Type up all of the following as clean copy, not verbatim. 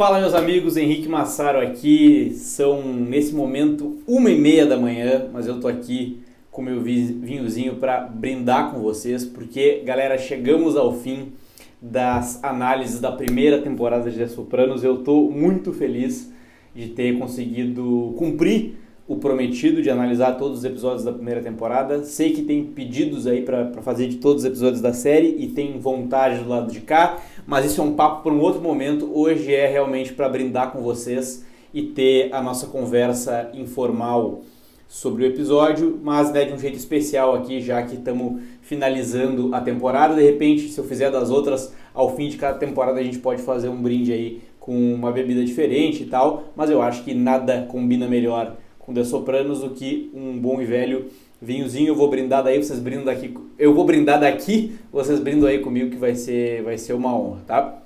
Fala meus amigos, Henrique Massaro aqui, são nesse momento 1h30 da manhã, mas eu tô aqui com meu vinhozinho para brindar com vocês, porque galera, chegamos ao fim das análises da primeira temporada de The Sopranos. Eu tô muito feliz de ter conseguido cumprir o prometido de analisar todos os episódios da primeira temporada. Sei que tem pedidos aí para fazer de todos os episódios da série e tem vontade do lado de cá, mas isso é um papo para um outro momento. Hoje é realmente para brindar com vocês e ter a nossa conversa informal sobre o episódio, mas de um jeito especial aqui, já que estamos finalizando a temporada. De repente, se eu fizer das outras, ao fim de cada temporada a gente pode fazer um brinde aí com uma bebida diferente e tal, mas eu acho que nada combina melhor com The Sopranos do que um bom e velho vinhozinho. Eu vou brindar daí, vocês brindam daqui. Eu vou brindar daqui, vocês brindam aí comigo, que vai ser uma honra, tá?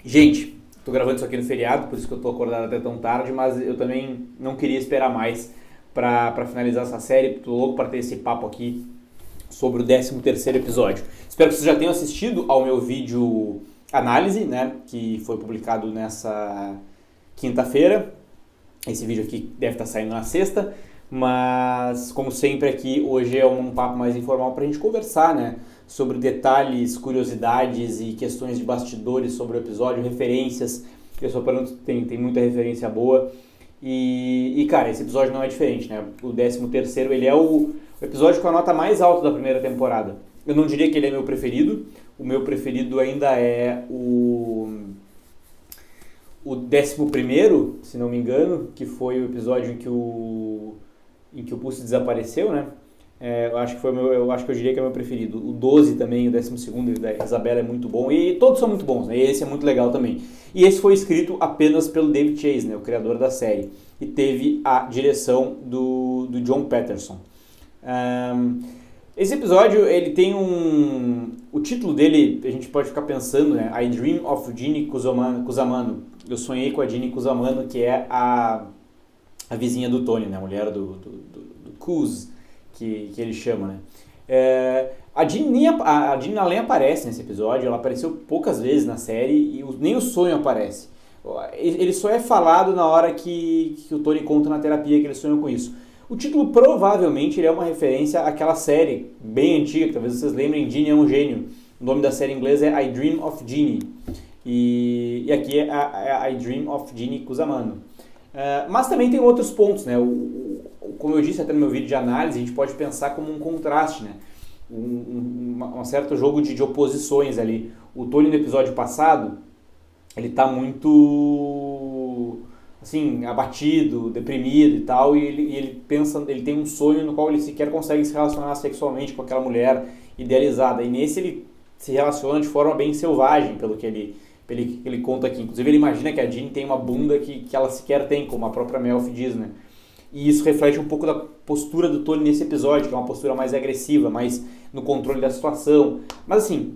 Gente, tô gravando isso aqui no feriado, por isso que eu tô acordado até tão tarde, mas eu também não queria esperar mais pra finalizar essa série. Tô louco pra ter esse papo aqui sobre o 13º episódio. Espero que vocês já tenham assistido ao meu vídeo análise, né, que foi publicado nessa quinta-feira. Esse vídeo aqui deve estar saindo na sexta, mas como sempre aqui, hoje é um papo mais informal para a gente conversar, né, sobre detalhes, curiosidades e questões de bastidores sobre o episódio, referências. Eu só tem muita referência boa e cara, esse episódio não é diferente, né? O 13º, ele é o episódio com a nota mais alta da primeira temporada. Eu não diria que ele é meu preferido. O meu preferido ainda é o 11º, se não me engano, que foi o episódio em que o Pussy desapareceu, né? Eu acho que eu diria que é o meu preferido. O 12 também, o 12º, da Isabela, é muito bom. E todos são muito bons, né? E esse é muito legal também. E esse foi escrito apenas pelo David Chase, né? O criador da série. E teve a direção do John Patterson. Esse episódio, ele tem o título dele, a gente pode ficar pensando, né? I Dream of Ginny Cusamano. Eu sonhei com a Ginny Cusamano, que é a vizinha do Tony, né? A mulher do Cus, que ele chama, né? A Ginny nem aparece nesse episódio. Ela apareceu poucas vezes na série e nem o sonho aparece. Ele só é falado na hora que o Tony conta na terapia que ele sonhou com isso. O título provavelmente ele é uma referência àquela série bem antiga, que talvez vocês lembrem, Ginny é um gênio. O nome da série em inglês é I Dream of Ginny. E aqui é I Dream of Ginny Cusamano. Mas também tem outros pontos, né? Como eu disse até no meu vídeo de análise, a gente pode pensar como um contraste, né? Um certo jogo de oposições ali. O Tony no episódio passado, ele tá muito assim, abatido, deprimido e tal, e ele pensa, ele tem um sonho no qual ele sequer consegue se relacionar sexualmente com aquela mulher idealizada. E nesse ele se relaciona de forma bem selvagem, pelo que ele conta aqui. Inclusive ele imagina que a Ginny tem uma bunda que ela sequer tem, como a própria Melfi diz, né? E isso reflete um pouco da postura do Tony nesse episódio, que é uma postura mais agressiva, mais no controle da situação. Mas assim,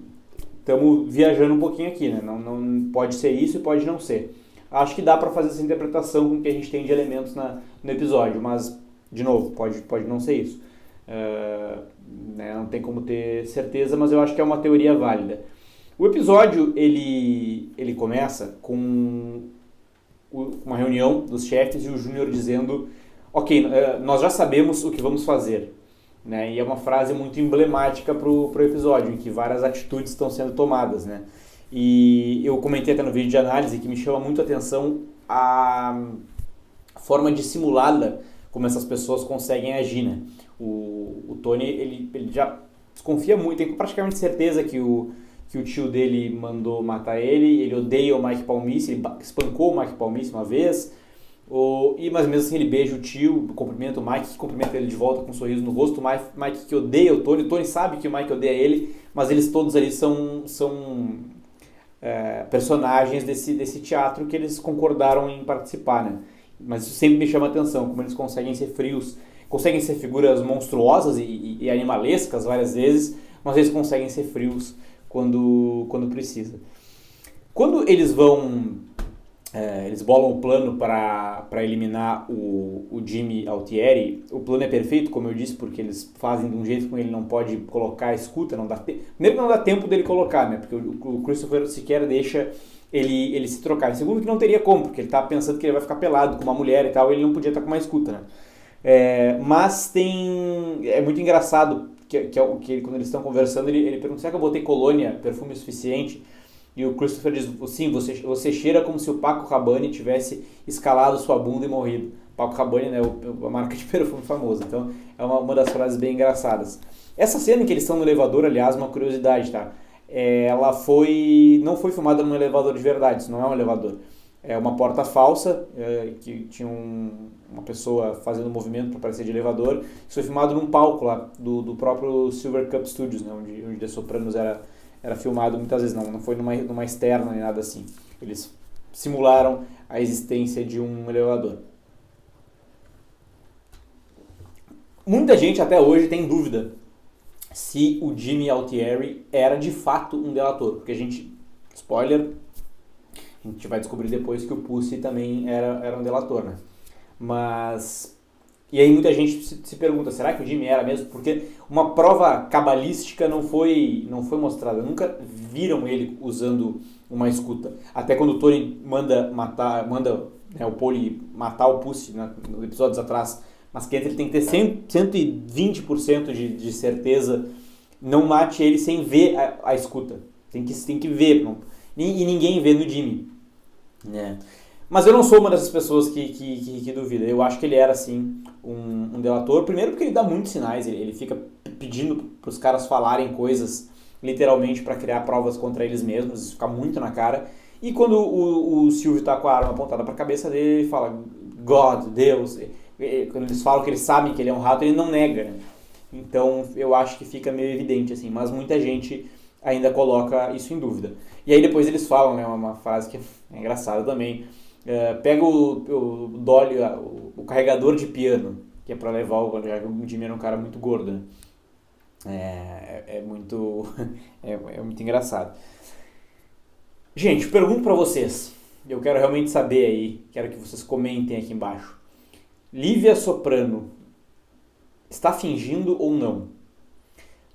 estamos viajando um pouquinho aqui, né? Não pode ser isso e pode não ser. Acho que dá para fazer essa interpretação com o que a gente tem de elementos no episódio, mas, de novo, pode não ser isso. Né? Não tem como ter certeza, mas eu acho que é uma teoria válida. O episódio, ele começa com uma reunião dos chefes e o Júnior dizendo: ok, nós já sabemos o que vamos fazer. Né? E é uma frase muito emblemática pro episódio, em que várias atitudes estão sendo tomadas, né? E eu comentei até no vídeo de análise que me chama muito a atenção a forma dissimulada como essas pessoas conseguem agir, né? O Tony, ele já desconfia muito, tem praticamente certeza que o tio dele mandou matar ele odeia o Mike Palmice, ele espancou o Mike Palmice uma vez, mas mesmo assim ele beija o tio, cumprimenta o Mike, que cumprimenta ele de volta com um sorriso no rosto. O Mike que odeia o Tony sabe que o Mike odeia ele, mas eles todos ali são personagens desse teatro que eles concordaram em participar, né? Mas isso sempre me chama a atenção, como eles conseguem ser frios, conseguem ser figuras monstruosas e animalescas várias vezes, mas eles conseguem ser frios quando precisa. Quando eles vão eles bolam o plano para eliminar o Jimmy Altieri. O plano é perfeito, como eu disse, porque eles fazem de um jeito com ele não pode colocar a escuta, não dá primeiro que não dá tempo dele colocar, né? Porque o Christopher sequer deixa ele se trocar. Em segundo que não teria como, porque ele tá pensando que ele vai ficar pelado com uma mulher e tal, ele não podia estar com uma escuta, né? Mas é muito engraçado que quando eles estão conversando, ele pergunta: será que eu botei colônia, perfume suficiente? E o Christopher diz: sim, você cheira como se o Paco Rabanne tivesse escalado sua bunda e morrido. Paco Rabanne, né, a marca de perfume famosa. Então é uma das frases bem engraçadas. Essa cena em que eles estão no elevador, aliás, uma curiosidade, tá? Ela não foi filmada num elevador de verdade, isso não é um elevador. É uma porta falsa, que tinha uma pessoa fazendo um movimento para parecer de elevador. Isso foi filmado num palco lá do próprio Silver Cup Studios, né, onde The Sopranos era filmado muitas vezes, não foi numa externa nem nada assim. Eles simularam a existência de um elevador. Muita gente até hoje tem dúvida se o Jimmy Altieri era de fato um delator, porque spoiler, a gente vai descobrir depois que o Pussy também era um delator, né? E aí muita gente se pergunta, será que o Jimmy era mesmo? Porque uma prova cabalística não foi mostrada. Nunca viram ele usando uma escuta. Até quando o Tony manda o Paulie matar o Pussy, né, nos episódios atrás. Mas que ele tem que ter 120% de certeza. Não mate ele sem ver a escuta. Tem que ver. Não, e ninguém vê no Jimmy. Né? Mas eu não sou uma dessas pessoas que duvida. Eu acho que ele era, sim, um delator. Primeiro porque ele dá muitos sinais. Ele fica pedindo para os caras falarem coisas, literalmente, para criar provas contra eles mesmos. Isso fica muito na cara. E quando o Silvio tá com a arma apontada para a cabeça dele, ele fala: God, Deus. Quando eles falam que eles sabem que ele é um rato, ele não nega. Né? Então, eu acho que fica meio evidente, assim. Mas muita gente ainda coloca isso em dúvida. E aí depois eles falam, né, uma frase que é engraçada também. Pega o Dolly, o carregador de piano, que é pra levar o Jimmy era um cara muito gordo, né? É muito engraçado. Gente, pergunto pra vocês, eu quero realmente saber aí, quero que vocês comentem aqui embaixo. Lívia Soprano está fingindo ou não?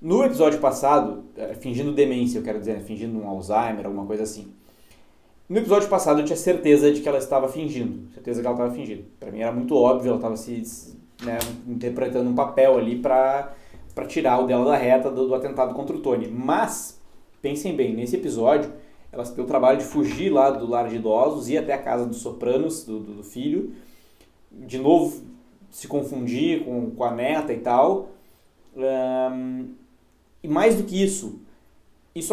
No episódio passado, fingindo demência, eu quero dizer, né, fingindo um Alzheimer, alguma coisa assim. No episódio passado eu tinha certeza de que ela estava fingindo. Certeza que ela estava fingindo. Pra mim era muito óbvio, ela estava interpretando um papel ali pra tirar o dela da reta do atentado contra o Tony. Mas, pensem bem, nesse episódio, ela se deu o trabalho de fugir lá do lar de idosos, ir até a casa dos Sopranos, do filho, de novo se confundir com a neta e tal. E mais do que isso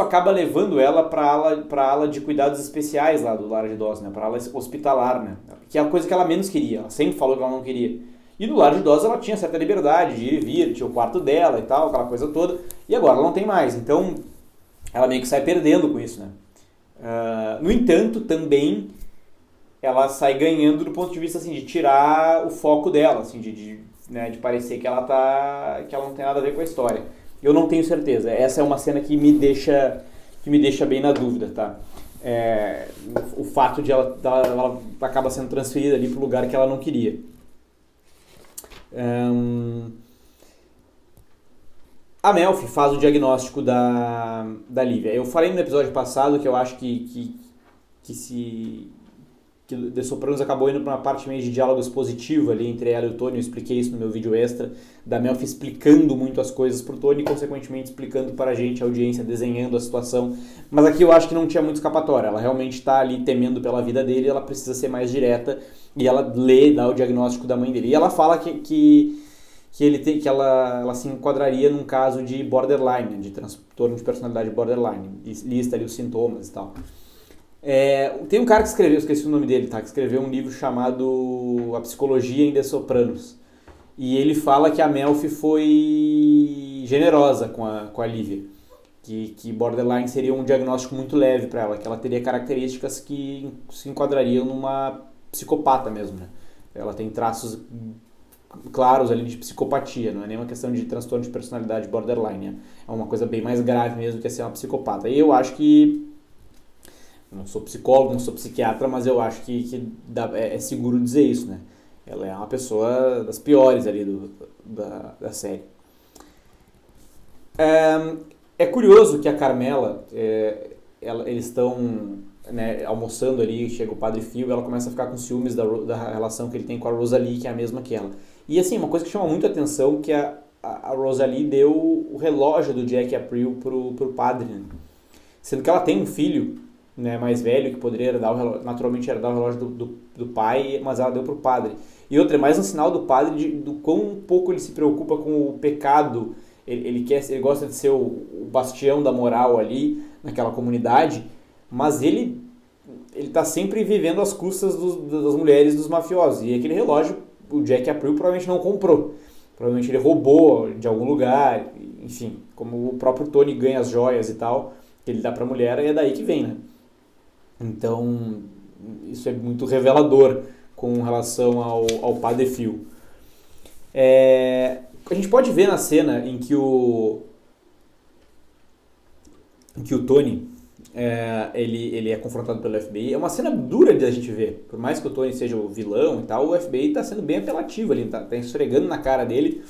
acaba levando ela para a ala de cuidados especiais lá do lar de idosos, né? Para a ala hospitalar, né? Que é a coisa que ela menos queria. Ela sempre falou que ela não queria. E no lar de idosos ela tinha certa liberdade de ir e vir, tinha o quarto dela e tal, aquela coisa toda. E agora ela não tem mais. Então ela meio que sai perdendo com isso, né? No entanto, também ela sai ganhando do ponto de vista assim, de tirar o foco dela, assim, de parecer que ela não tem nada a ver com a história. Eu não tenho certeza. Essa é uma cena que me deixa bem na dúvida, tá? O fato de ela acaba sendo transferida ali para o lugar que ela não queria. A Melfi faz o diagnóstico da Lívia. Eu falei no episódio passado que eu acho que The Sopranos acabou indo para uma parte meio de diálogo expositivo ali entre ela e o Tony. Eu expliquei isso no meu vídeo extra, da Melfi explicando muito as coisas pro Tony e, consequentemente, explicando para a gente, a audiência, desenhando a situação. Mas aqui eu acho que não tinha muito escapatória. Ela realmente está ali temendo pela vida dele, ela precisa ser mais direta e ela dá o diagnóstico da mãe dele. E ela fala que ela se enquadraria num caso de borderline, de transtorno de personalidade borderline. Lista ali os sintomas e tal. Tem um cara que escreveu, esqueci o nome dele, tá? Que escreveu um livro chamado A Psicologia em The Sopranos. E ele fala que a Melfi foi generosa com a Lívia. Que borderline seria um diagnóstico muito leve para ela, que ela teria características que se enquadrariam numa psicopata mesmo, né? Ela tem traços claros ali de psicopatia, não é nem uma questão de transtorno de personalidade borderline, né? É uma coisa bem mais grave mesmo que é ser uma psicopata. E eu acho que não sou psicólogo, não sou psiquiatra, mas eu acho que é seguro dizer isso, né? Ela é uma pessoa das piores ali da série. É curioso que a Carmela, eles estão, né, almoçando ali, chega o Padre Phil e ela começa a ficar com ciúmes da relação que ele tem com a Rosalie, que é a mesma que ela. E assim, uma coisa que chama muito a atenção que a Rosalie deu o relógio do Jack April pro padre, né? Sendo que ela tem um filho, né, mais velho, que poderia naturalmente herdar o relógio do pai, mas ela deu pro padre. E outra, é mais um sinal do padre do quão pouco ele se preocupa com o pecado. Ele gosta de ser o bastião da moral ali, naquela comunidade, mas ele tá sempre vivendo às custas das mulheres dos mafiosos. E aquele relógio, o Jack April provavelmente não comprou. Provavelmente ele roubou de algum lugar, enfim, como o próprio Tony ganha as joias e tal, que ele dá pra mulher, é daí que vem, né? Então, isso é muito revelador com relação ao Padre Phil. A gente pode ver na cena em que o Tony ele é confrontado pelo FBI. É uma cena dura de a gente ver. Por mais que o Tony seja o vilão e tal, o FBI está sendo bem apelativo ali, tá esfregando na cara dele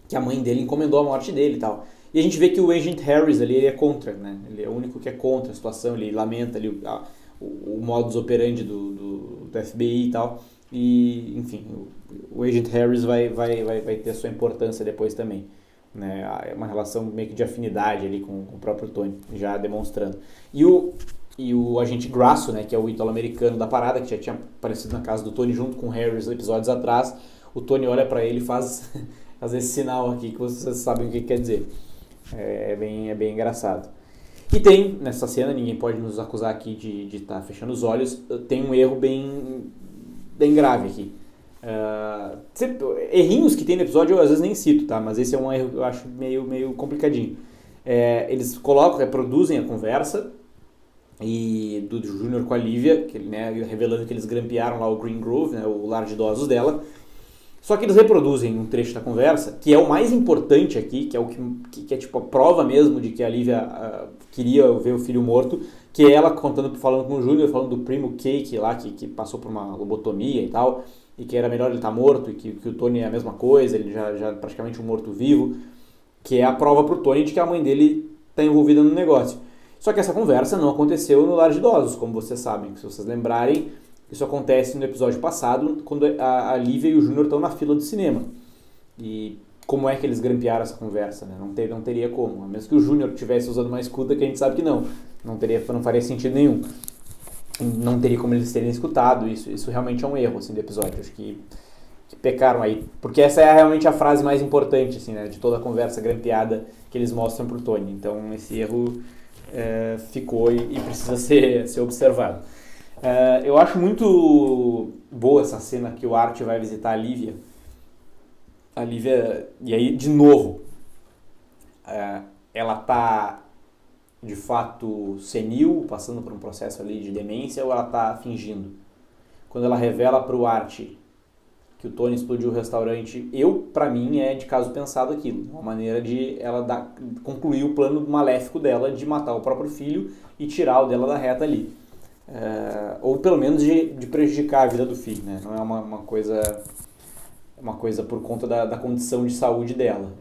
que a mãe dele encomendou a morte dele e tal. E a gente vê que o Agent Harris ali, ele é contra, né? Ele é o único que é contra a situação, ele lamenta ali o modus operandi do FBI e tal. E, enfim, o Agent Harris vai ter sua importância depois também. Né? É uma relação meio que de afinidade ali com o próprio Tony, já demonstrando. E o agente Grasso, né, que é o italo-americano da parada, que já tinha aparecido na casa do Tony junto com o Harris episódios atrás, o Tony olha pra ele e faz esse sinal aqui que vocês sabem o que quer dizer. É bem engraçado. E tem, nessa cena, ninguém pode nos acusar aqui de estar fechando os olhos, tem um erro bem grave aqui. Errinhos que tem no episódio eu às vezes nem cito, tá? Mas esse é um erro que eu acho meio complicadinho. Eles reproduzem a conversa do Júnior com a Lívia, né, revelando que eles grampearam lá o Green Grove, né, o lar de idosos dela. Só que eles reproduzem um trecho da conversa, que é o mais importante aqui, que é o que é tipo a prova mesmo de que a Lívia queria ver o filho morto, que é ela falando com o Júnior, falando do primo Cake lá, que passou por uma lobotomia e tal, e que era melhor ele estar morto, e que o Tony é a mesma coisa, ele já praticamente um morto-vivo, que é a prova pro Tony de que a mãe dele está envolvida no negócio. Só que essa conversa não aconteceu no lar de idosos, como vocês sabem. Se vocês lembrarem, isso acontece no episódio passado, quando a Lívia e o Júnior estão na fila do cinema. E como é que eles grampearam essa conversa? Né? Não teria como. A menos que o Júnior estivesse usando uma escuta, que a gente sabe que não. Não faria sentido nenhum. Não teria como eles terem escutado. Isso realmente é um erro assim, do episódio. Acho que pecaram aí. Porque essa é realmente a frase mais importante assim, né, de toda a conversa grampeada que eles mostram pro Tony. Então esse erro ficou e precisa ser observado. Eu acho muito boa essa cena que o Art vai visitar a Lívia. A Lívia, e aí de novo, ela tá de fato senil, passando por um processo ali de demência, ou ela tá fingindo? Quando ela revela pro Art que o Tony explodiu o restaurante, pra mim é de caso pensado aquilo, uma maneira de ela concluir o plano maléfico dela de matar o próprio filho e tirar o dela da reta ali. Ou pelo menos de prejudicar a vida do filho, né? Não é uma coisa por conta da condição de saúde dela.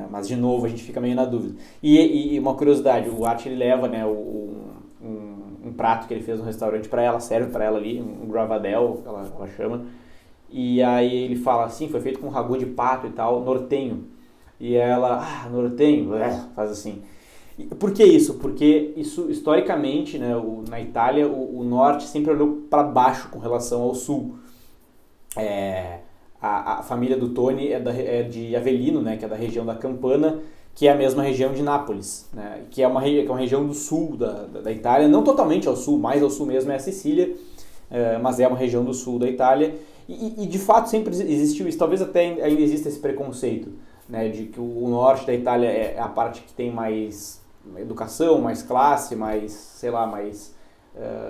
Mas de novo a gente fica meio na dúvida. E uma curiosidade, o Art ele leva, né, um prato que ele fez no restaurante para ela, serve para ela ali, um gravadel, ela chama. E aí ele fala assim, foi feito com ragu de pato e tal, nortenho. E ela, nortenho, faz assim. Por que isso? Porque isso, historicamente, né, na Itália, o norte sempre olhou para baixo com relação ao sul. A família do Tony é de Avellino, né, que é da região da Campana, que é a mesma região de Nápoles, né, que é uma região do sul da Itália, não totalmente ao sul, mais ao sul mesmo é a Sicília, mas é uma região do sul da Itália. E de fato sempre existiu isso, talvez até ainda exista esse preconceito, né, de que o norte da Itália é a parte que tem mais educação, mais classe, mais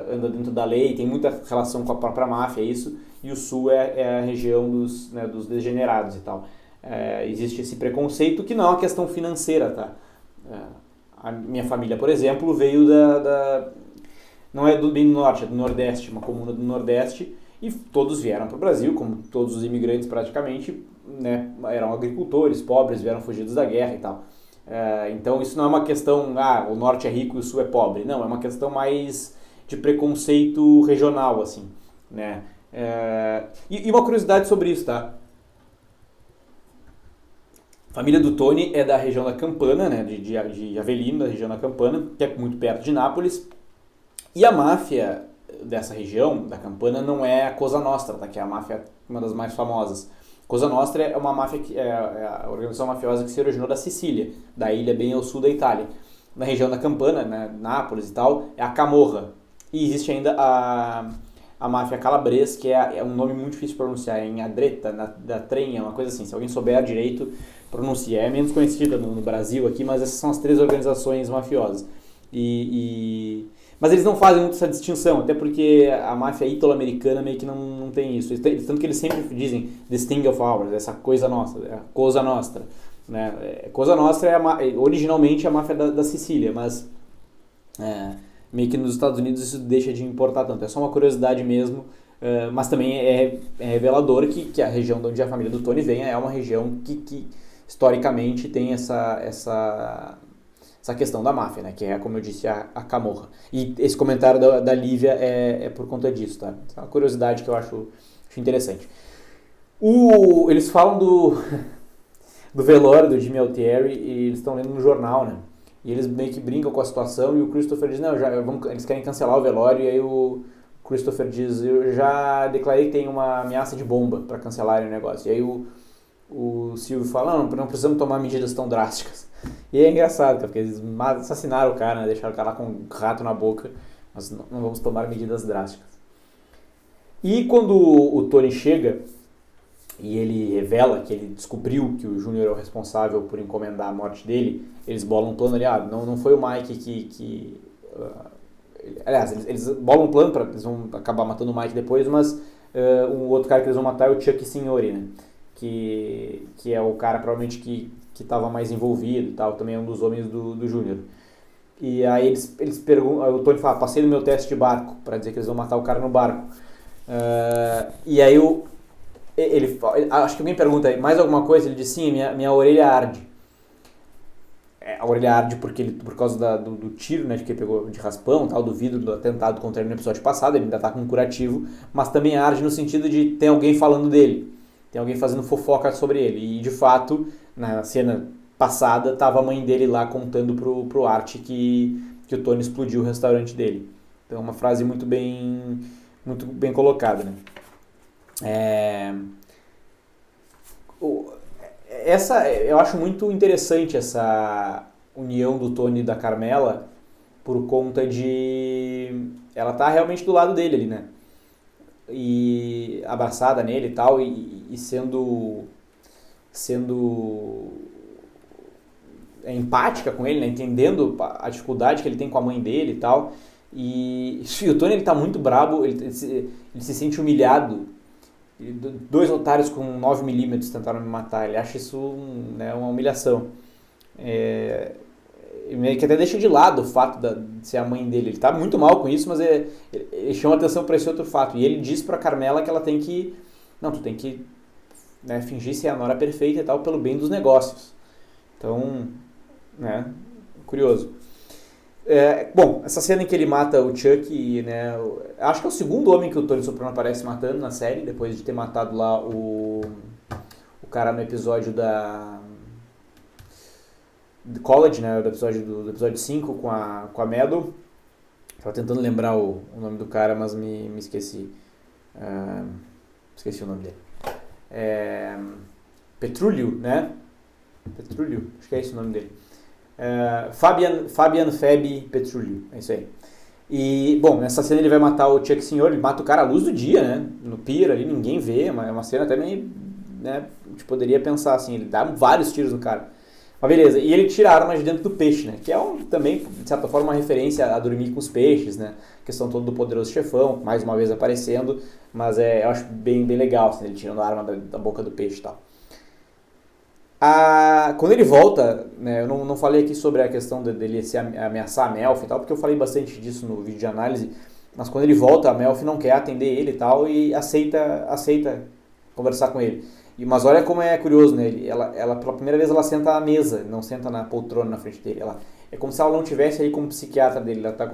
anda dentro da lei, tem muita relação com a própria máfia, isso, e o sul é a região dos degenerados e tal. Existe esse preconceito que não é uma questão financeira, tá? A minha família, por exemplo, veio não é bem do norte, é do nordeste, uma comuna do nordeste, e todos vieram para o Brasil, como todos os imigrantes praticamente, né, eram agricultores, pobres, vieram fugidos da guerra e tal. Então isso não é uma questão, o norte é rico e o sul é pobre, não, é uma questão mais de preconceito regional, assim, né. E uma curiosidade sobre isso, tá? A família do Tony é da região da Campana, né, de Avellino, da região da Campana, que é muito perto de Nápoles. E a máfia dessa região, da Campana, não é a Cosa Nostra, tá, que é a máfia, uma das mais famosas. Cosa Nostra é uma máfia é a organização mafiosa que se originou da Sicília, da ilha bem ao sul da Itália. Na região da Campana, né, Nápoles e tal, é a Camorra. E existe ainda a máfia calabresa, que é um nome muito difícil de pronunciar, é em Adreta, da Trenha, uma coisa assim. Se alguém souber direito, pronuncia. É menos conhecida no Brasil aqui, mas essas são as 3 organizações mafiosas. Mas eles não fazem muito essa distinção, até porque a máfia ítalo-americana meio que não tem isso. Tanto que eles sempre dizem this thing of ours, essa coisa nossa, a Cosa Nostra. Né? Cosa Nostra é originalmente a máfia da Sicília, mas meio que nos Estados Unidos isso deixa de importar tanto. É só uma curiosidade mesmo, mas também é revelador que a região de onde a família do Tony vem é uma região que historicamente tem essa questão da máfia, né? Que é, como eu disse, a Camorra. E esse comentário da Lívia é por conta disso, tá? É uma curiosidade que eu acho interessante. Eles falam do velório do Jimmy Altieri e eles estão lendo no jornal, né? E eles meio que brincam com a situação e o Christopher diz, não, eles querem cancelar o velório, e aí o Christopher diz, eu já declarei que tem uma ameaça de bomba para cancelarem o negócio. E aí o Silvio fala, não precisamos tomar medidas tão drásticas. E é engraçado, porque eles assassinaram o cara, né? Deixaram o cara com um rato na boca, mas não vamos tomar medidas drásticas. E quando o Tony chega e ele revela que ele descobriu que o Júnior é o responsável por encomendar a morte dele, eles bolam um plano ali, não foi o Mike aliás, eles bolam um plano, eles vão acabar matando o Mike depois, mas um outro cara que eles vão matar é o Chuck Signori, né? Que é o cara provavelmente que estava mais envolvido e tal, também é um dos homens do Júnior. E aí eles perguntam, o Tony fala, passei no meu teste de barco, para dizer que eles vão matar o cara no barco. E aí acho que alguém pergunta, mais alguma coisa? Ele diz, sim, minha orelha arde. A orelha arde por causa do tiro, né, que ele pegou de raspão, tal, do vidro, do atentado contra ele no episódio passado, ele ainda tá com um curativo, mas também arde no sentido de tem alguém falando dele, tem alguém fazendo fofoca sobre ele. E de fato, na cena passada, tava a mãe dele lá contando pro Art que o Tony explodiu o restaurante dele. Então é uma frase muito bem colocada, né? Eu acho muito interessante essa união do Tony e da Carmela por conta de ela tá realmente do lado dele ali, né? E abraçada nele e tal, e sendo empática com ele, né? Entendendo a dificuldade que ele tem com a mãe dele e tal. E o Tony ele tá muito brabo, ele se sente humilhado. 2 otários com 9mm tentaram me matar. Ele acha isso né, uma humilhação. Meio que até deixa de lado o fato de ser a mãe dele. Ele tá muito mal com isso, mas ele chama atenção para esse outro fato. E ele diz pra Carmela que ela tem que... Não, tu tem que fingir ser a nora perfeita e tal, pelo bem dos negócios. Então, né, curioso. Bom, essa cena em que ele mata o Chuck, né, acho que é o segundo homem que o Tony Soprano aparece matando na série, depois de ter matado lá o cara no episódio do College, né, do episódio 5 com a Meadow. Tava tentando lembrar o nome do cara, mas me esqueci. Esqueci o nome dele. Petrulio, né? Petrulio, acho que é esse o nome dele. Fabian Febi Petrulio, é isso aí. E, bom, nessa cena ele vai matar o Chuck Signor, ele mata o cara à luz do dia, né? No pier ali, ninguém vê, é uma cena até meio, né? A gente poderia pensar assim, ele dá vários tiros no cara. Mas beleza, e ele tira a arma de dentro do peixe, né? Que é também, de certa forma, uma referência a dormir com os peixes, né? A questão toda do Poderoso Chefão, mais uma vez aparecendo, mas eu acho bem legal, assim, ele tirando a arma da boca do peixe e tal. Quando ele volta, né, eu não falei aqui sobre a questão dele se ameaçar a Melfi e tal, porque eu falei bastante disso no vídeo de análise, mas quando ele volta, a Melfi não quer atender ele e tal, e aceita conversar com ele. Mas olha como é curioso, né? Ela pela primeira vez ela senta à mesa, não senta na poltrona na frente dele. É como se ela não tivesse aí como psiquiatra dele, ela tá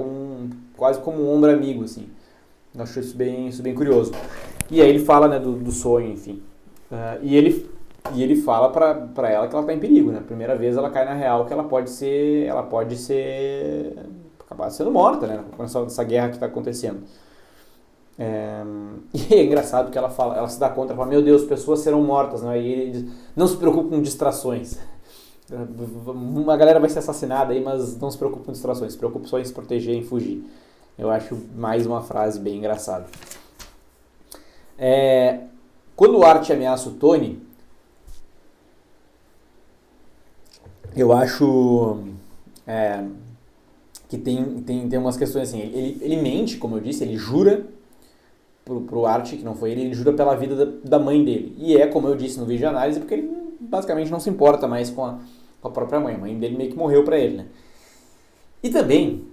quase como um ombro amigo, assim. Eu acho isso bem curioso. E aí ele fala, né, do sonho, enfim. E ele fala pra ela que ela tá em perigo, né? Primeira vez ela cai na real que ela pode acabar sendo morta, né? Com essa guerra que tá acontecendo. E é engraçado que ela se dá conta, ela fala, meu Deus, pessoas serão mortas, né? E ele diz, não se preocupe com distrações. Uma galera vai ser assassinada aí, mas não se preocupe com distrações, se preocupe só em se proteger e em fugir. Eu acho mais uma frase bem engraçada. Quando o Art ameaça o Tony, eu acho que tem umas questões assim, ele mente, como eu disse, ele jura pro Art, que não foi ele jura pela vida da mãe dele. E como eu disse no vídeo de análise, porque ele basicamente não se importa mais com a própria mãe. A mãe dele meio que morreu pra ele, né? E também,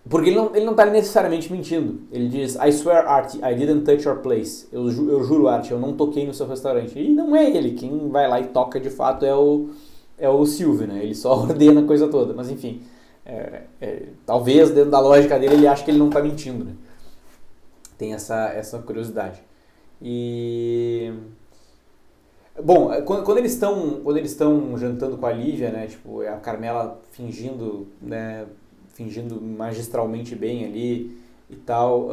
porque ele não tá necessariamente mentindo. Ele diz, I swear, Art, I didn't touch your place. Eu juro, Art, eu não toquei no seu restaurante. E não é ele. Quem vai lá e toca de fato é o Silvio, né? Ele só ordena a coisa toda. Mas enfim, talvez dentro da lógica dele ele acha que ele não tá mentindo, né? Tem essa curiosidade. E... Bom, quando eles estão jantando com a Lívia, né? Tipo, a Carmela fingindo, né? Fingindo magistralmente bem ali e tal.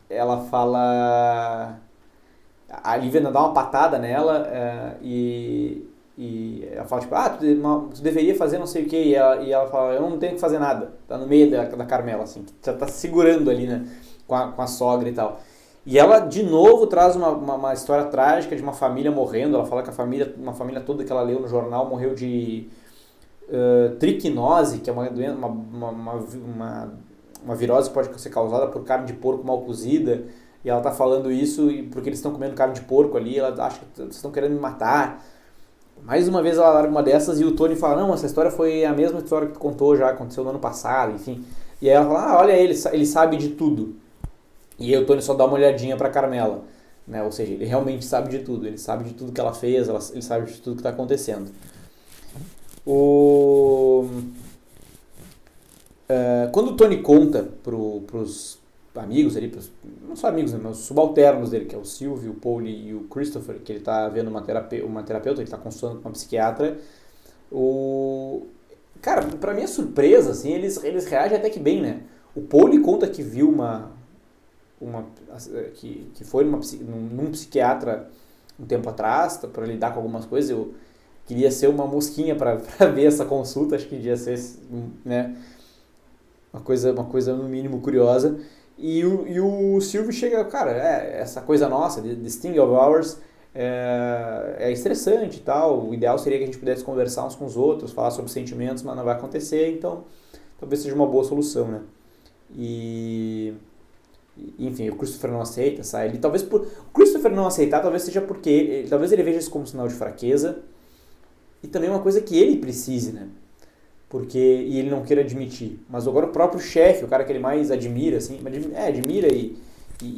Ela fala... A Lívia dá uma patada nela e ela fala, tipo, tu deveria fazer não sei o que. E ela fala, eu não tenho que fazer nada. Tá no meio da Carmela, assim. Já tá segurando ali, né? Com a sogra e tal. E ela, de novo, traz uma história trágica de uma família morrendo. Ela fala que uma família toda que ela leu no jornal morreu de triquinose, que é uma doença, uma virose que pode ser causada por carne de porco mal cozida. E ela tá falando isso porque eles estão comendo carne de porco ali. Ela acha que vocês estão querendo me matar. Mais uma vez ela larga uma dessas e o Tony fala, não, essa história foi a mesma história que tu contou já, aconteceu no ano passado, enfim. E aí ela fala, olha ele sabe de tudo. E aí o Tony só dá uma olhadinha pra Carmela, né? Ou seja, ele realmente sabe de tudo. Ele sabe de tudo que ela fez, ele sabe de tudo que está acontecendo. Quando o Tony conta pros amigos ali, não só amigos, né, mas os subalternos dele, que é o Silvio, o Paul e o Christopher, que ele está vendo uma terapeuta, ele está consultando com uma psiquiatra, cara, pra minha surpresa, assim, eles reagem até que bem, né? O Paul conta que viu que foi num psiquiatra um tempo atrás para lidar com algumas coisas. Eu queria ser uma mosquinha para ver essa consulta, acho que devia ser, né, uma coisa no mínimo curiosa. E o Silvio chega, cara, essa coisa nossa, this thing of ours, é estressante e tal, o ideal seria que a gente pudesse conversar uns com os outros, falar sobre sentimentos, mas não vai acontecer, então talvez seja uma boa solução, né? Enfim, o Christopher não aceita, sai ali. O Christopher não aceitar, talvez seja porque talvez ele veja isso como sinal de fraqueza e também uma coisa que ele precise, né? E ele não queira admitir. Mas agora o próprio chefe, o cara que ele mais admira, assim, admira e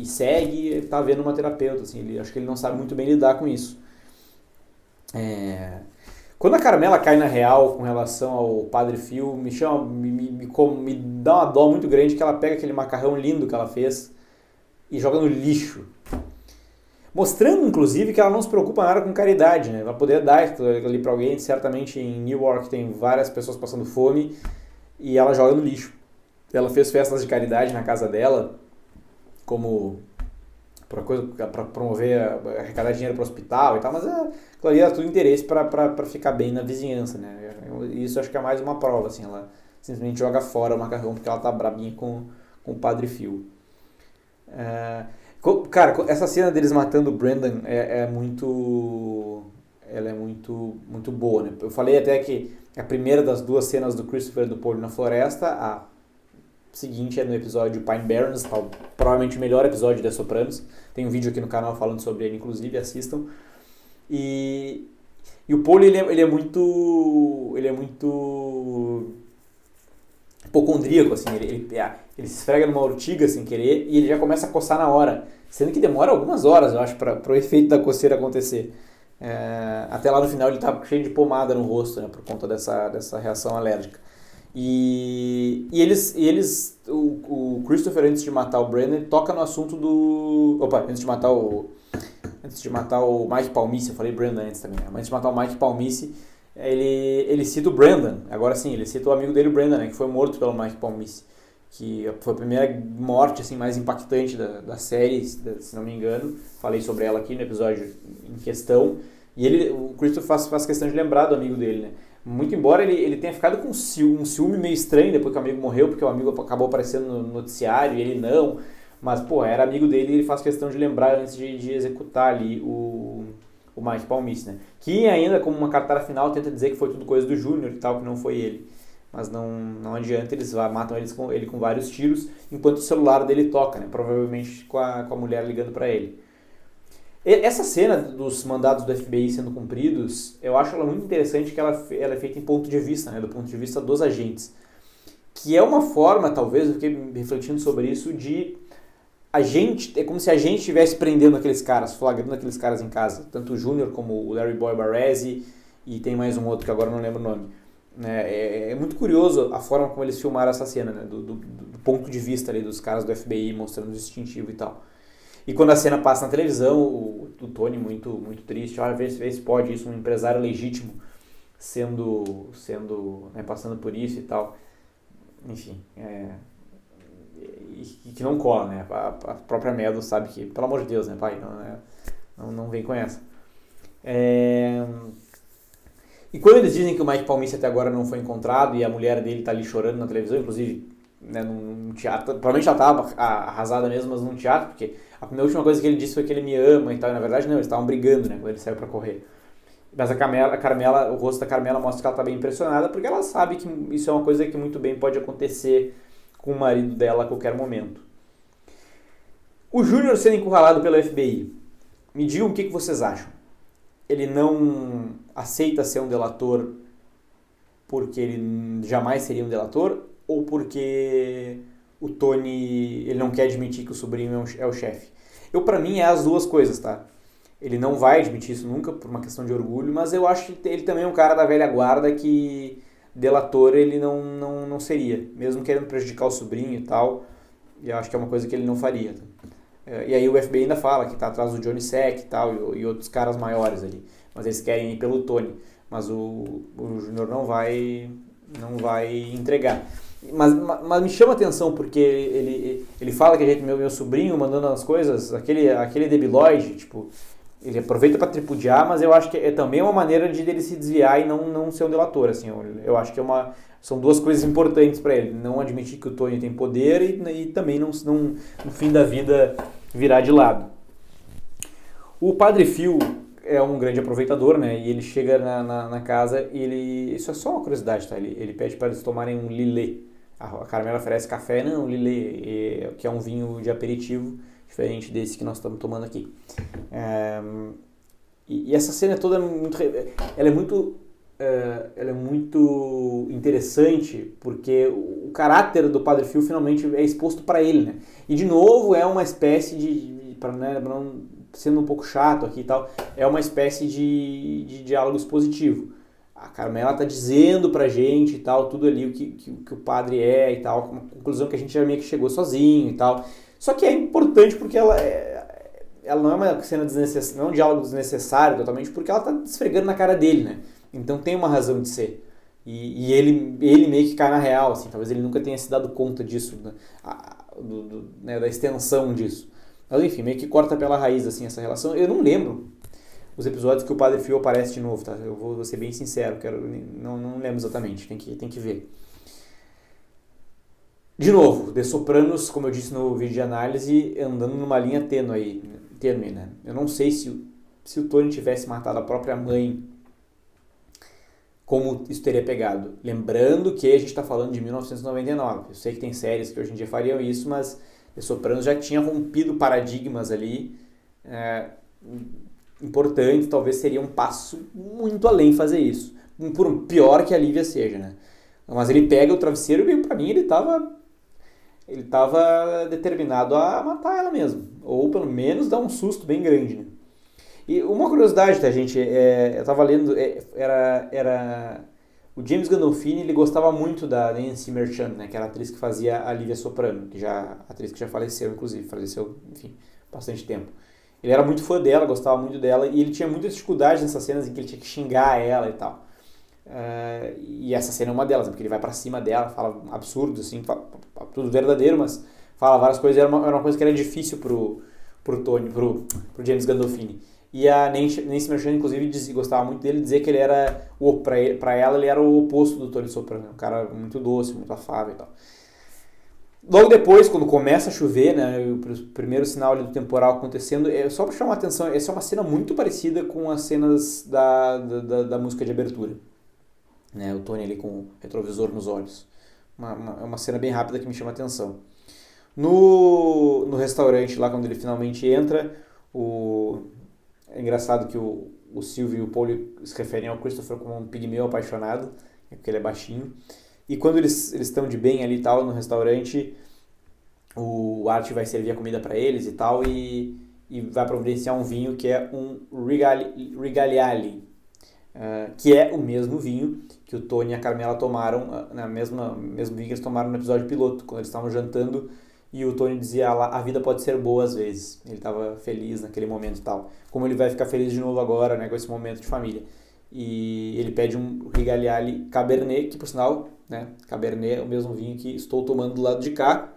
segue, ele tá vendo uma terapeuta, assim, acho que ele não sabe muito bem lidar com isso. Quando a Carmela cai na real com relação ao Padre Phil, me dá uma dó muito grande que ela pega aquele macarrão lindo que ela fez e joga no lixo. Mostrando, inclusive, que ela não se preocupa nada com caridade, né? Ela poderia dar ali pra alguém, certamente em Newark tem várias pessoas passando fome e ela joga no lixo. Ela fez festas de caridade na casa dela, como para promover, arrecadar dinheiro para o hospital e tal, mas aquilo ali era tudo interesse para ficar bem na vizinhança, né? Isso acho que é mais uma prova, assim, ela simplesmente joga fora o macarrão porque ela tá brabinha com o Padre Phil. Cara, essa cena deles matando o Brandon ela é muito boa, né? Eu falei até que a primeira das duas cenas do Christopher e do Paul na floresta, a seguinte é no episódio Pine Barrens, provavelmente o melhor episódio de The Sopranos. Tem um vídeo aqui no canal falando sobre ele, inclusive, assistam. E E o Paul, ele é muito... Ele é muito hipocondríaco, assim. Ele se esfrega numa urtiga sem querer e ele já começa a coçar na hora. Sendo que demora algumas horas, eu acho, para o efeito da coceira acontecer. Até lá no final ele tá cheio de pomada no rosto, né? Por conta dessa reação alérgica. O Christopher, antes de matar o Brandon, toca no assunto do... Opa, antes de matar o Mike Palmice, eu falei Brandon antes também, né? Mas antes de matar o Mike Palmice, ele cita o Brandon. Agora sim, ele cita o amigo dele, o Brandon, né? Que foi morto pelo Mike Palmice. Que foi a primeira morte assim, mais impactante da série, se não me engano. Falei sobre ela aqui no episódio em questão. E o Christopher faz questão de lembrar do amigo dele, né? Muito embora ele tenha ficado com um ciúme meio estranho depois que o amigo morreu, porque o amigo acabou aparecendo no noticiário e ele não. Mas, pô, era amigo dele e ele faz questão de lembrar antes de executar ali o Mike Palmice, né? Que ainda, como uma cartada final, tenta dizer que foi tudo coisa do Júnior e tal, que não foi ele. Mas não adianta, eles matam ele com vários tiros, enquanto o celular dele toca, né? Provavelmente com a mulher ligando pra ele. Essa cena dos mandados do FBI sendo cumpridos, eu acho ela muito interessante, que ela é feita em ponto de vista, né? Do ponto de vista dos agentes. Que é uma forma, talvez, eu fiquei refletindo sobre isso, é como se a gente estivesse prendendo aqueles caras, flagrando aqueles caras em casa. Tanto o Júnior como o Larry Boy Barresi, e tem mais um outro que agora não lembro o nome. É muito curioso a forma como eles filmaram essa cena, né? Do ponto de vista ali dos caras do FBI mostrando o distintivo e tal. E quando a cena passa na televisão, o Tony muito, muito triste, olha, vê se pode isso, um empresário legítimo né, passando por isso e tal. Enfim, e que não cola, né? A própria Meadows sabe que, pelo amor de Deus, né, pai, não vem com essa. E quando eles dizem que o Mike Palmice até agora não foi encontrado e a mulher dele tá ali chorando na televisão, inclusive, né, num teatro, provavelmente já estava arrasada mesmo, mas num teatro, porque a última coisa que ele disse foi que ele me ama e tal, e na verdade não, eles estavam brigando, né, quando ele saiu pra correr. Mas o rosto da Carmela mostra que ela tá bem impressionada, porque ela sabe que isso é uma coisa que muito bem pode acontecer com o marido dela a qualquer momento. O Júnior sendo encurralado pelo FBI, me digam o que vocês acham. Ele não aceita ser um delator porque ele jamais seria um delator, ou porque o Tony ele não quer admitir que o sobrinho é o chefe? Pra mim, é as duas coisas, tá? Ele não vai admitir isso nunca, por uma questão de orgulho, mas eu acho que ele também é um cara da velha guarda que delator ele não seria, mesmo querendo prejudicar o sobrinho e tal, e eu acho que é uma coisa que ele não faria. E aí o FBI ainda fala que tá atrás do Johnny Sack e tal, e outros caras maiores ali, mas eles querem ir pelo Tony, mas o Júnior não vai entregar. Mas me chama a atenção porque ele fala que a gente, meu sobrinho mandando as coisas, aquele debilóide, tipo, ele aproveita para tripudiar, mas eu acho que é também uma maneira de ele se desviar e não ser um delator, assim. Eu acho que são duas coisas importantes para ele, não admitir que o Tony tem poder e também não no fim da vida virar de lado. O Padre Phil é um grande aproveitador, né? E ele chega na casa e isso é só uma curiosidade, tá? Ele pede para eles tomarem um lillet. A Carmela oferece café, não, lillet, que é um vinho de aperitivo, diferente desse que nós estamos tomando aqui. E essa cena toda ela é muito interessante, porque o caráter do Padre Phil finalmente é exposto para ele, né? E de novo é uma espécie sendo um pouco chato aqui e tal, é uma espécie de diálogo expositivo. A Carmela tá dizendo pra gente e tal, tudo ali o que o padre é e tal, uma conclusão que a gente já meio que chegou sozinho e tal. Só que é importante porque ela não é uma cena desnecessária, não é um diálogo desnecessário totalmente, porque ela tá esfregando na cara dele, né? Então tem uma razão de ser. E ele meio que cai na real, assim, talvez ele nunca tenha se dado conta disso, né, da extensão disso. Mas enfim, meio que corta pela raiz, assim, essa relação. Eu não lembro os episódios que o Padre Phil aparece de novo, tá? Eu vou ser bem sincero, não lembro exatamente, tem que ver. De novo, The Sopranos, como eu disse no vídeo de análise, andando numa linha tênue, né? Eu não sei se o Tony tivesse matado a própria mãe, como isso teria pegado. Lembrando que a gente está falando de 1999. Eu sei que tem séries que hoje em dia fariam isso, mas The Sopranos já tinha rompido paradigmas ali, importante, talvez seria um passo muito além fazer isso. Por pior que a Lívia seja, né? Mas ele pega o travesseiro e, pra mim, ele tava determinado a matar ela mesmo. Ou, pelo menos, dar um susto bem grande, né? E uma curiosidade, tá, gente? Eu tava lendo, era... O James Gandolfini, ele gostava muito da Nancy Merchant, né? Que era a atriz que fazia a Lívia Soprano, atriz que já faleceu, inclusive. Faleceu, enfim, bastante tempo. Ele era muito fã dela, gostava muito dela, e ele tinha muitas dificuldades nessas cenas em que ele tinha que xingar ela e tal. E essa cena é uma delas, porque ele vai pra cima dela, fala absurdos, assim, tudo verdadeiro, mas fala várias coisas. Era uma coisa que era difícil pro James Gandolfini. E a Nancy Merchant, inclusive, gostava muito dele, dizia que ele era, pra ela, ele era o oposto do Tony Soprano, um cara muito doce, muito afável e tal. Logo depois, quando começa a chover, né, o primeiro sinal ali do temporal acontecendo, só pra chamar a atenção, essa é uma cena muito parecida com as cenas da música de abertura. Né, o Tony ali com o retrovisor nos olhos. É uma cena bem rápida que me chama a atenção. No restaurante, lá quando ele finalmente entra, é engraçado que o Silvio e o Paul se referem ao Christopher como um pigmeu apaixonado, porque ele é baixinho. E quando eles estão de bem ali e tal, no restaurante, o Art vai servir a comida para eles e tal, e vai providenciar um vinho que é um Regaliali, que é o mesmo vinho que o Tony e a Carmela tomaram, mesmo vinho que eles tomaram no episódio piloto, quando eles estavam jantando, e o Tony dizia lá, a vida pode ser boa às vezes. Ele estava feliz naquele momento e tal. Como ele vai ficar feliz de novo agora, né, com esse momento de família. E ele pede um Regaliali Cabernet, que por sinal, né, Cabernet é o mesmo vinho que estou tomando do lado de cá,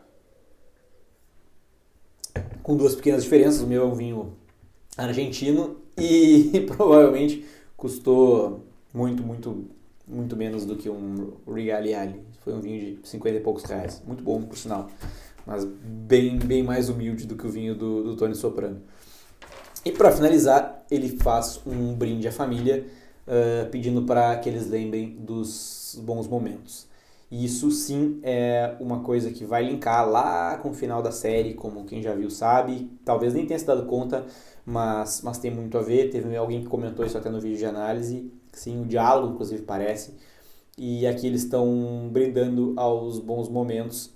com duas pequenas diferenças. O meu é um vinho argentino e provavelmente custou muito, muito, muito menos do que um Regaliali. Foi um vinho de 50 e poucos reais. Muito bom, por sinal. Mas bem, bem mais humilde do que o vinho do Tony Soprano. E para finalizar, ele faz um brinde à família, pedindo para que eles lembrem dos bons momentos. E isso sim é uma coisa que vai linkar lá com o final da série, como quem já viu sabe. Talvez nem tenha se dado conta, mas tem muito a ver. Teve alguém que comentou isso até no vídeo de análise. Sim, o diálogo inclusive parece. E aqui eles estão brindando aos bons momentos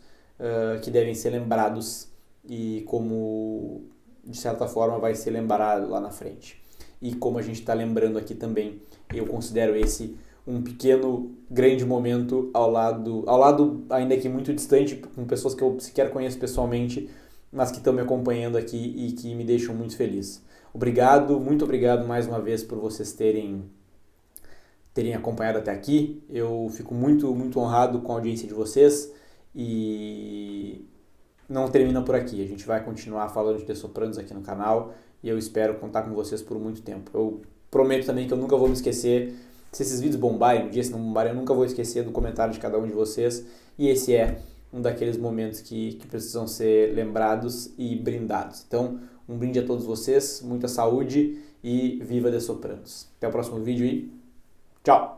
que devem ser lembrados e como, de certa forma, vai ser lembrado lá na frente. E como a gente está lembrando aqui também, eu considero esse um pequeno, grande momento ao lado, ainda que muito distante, com pessoas que eu sequer conheço pessoalmente, mas que estão me acompanhando aqui e que me deixam muito feliz. Obrigado, muito obrigado mais uma vez por vocês terem acompanhado até aqui. Eu fico muito, muito honrado com a audiência de vocês e não termina por aqui. A gente vai continuar falando de The Sopranos aqui no canal e eu espero contar com vocês por muito tempo. Eu prometo também que eu nunca vou me esquecer. Se esses vídeos bombarem, um dia se não bombarem, eu nunca vou esquecer do comentário de cada um de vocês. E esse é um daqueles momentos que precisam ser lembrados e brindados. Então, um brinde a todos vocês, muita saúde e viva The Sopranos. Até o próximo vídeo e tchau!